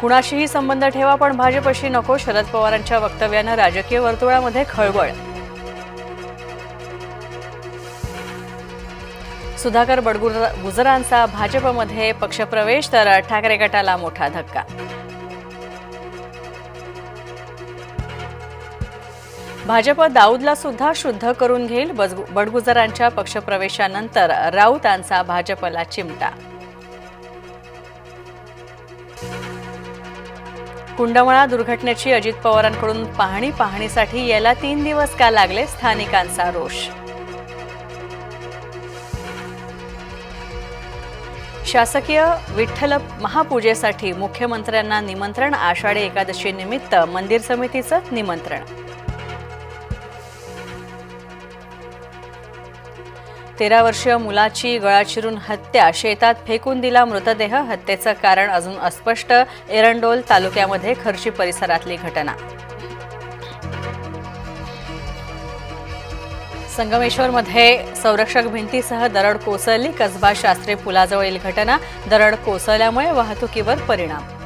कुणाशीही संबंध ठेवा पण भाजपशी नको, शरद पवारांच्या वक्तव्यानं राजकीय वर्तुळामध्ये खळबळ. सुधाकर बडगुजरांचा भाजपमध्ये पक्षप्रवेश, तर ठाकरे गटाला मोठा धक्का. भाजप दाऊदला सुद्धा शुद्ध करून घेईल, बडगुजरांच्या पक्षप्रवेशानंतर राऊतांचा भाजपला चिमटा. कुंडमळा दुर्घटनेची अजित पवारांकडून पाहणीसाठी यायला 3 दिवस का लागले, स्थानिकांचा रोष. शासकीय विठ्ठल महापूजेसाठी मुख्यमंत्र्यांना निमंत्रण, आषाढी एकादशी निमित्त मंदिर समितीचं निमंत्रण. 13 वर्षीय मुलाची गळा चिरून हत्या, शेतात फेकून दिला मृतदेह, हत्येचं कारण अजून अस्पष्ट. एरंडोल तालुक्यामध्ये खर्ची परिसरातली घटना. संगमेश्वरमध्ये संरक्षक भिंतीसह दरड कोसळली, कसबा शास्त्री पुलाजवळील घटना. दरड कोसळल्यामुळे वाहतुकीवर परिणाम.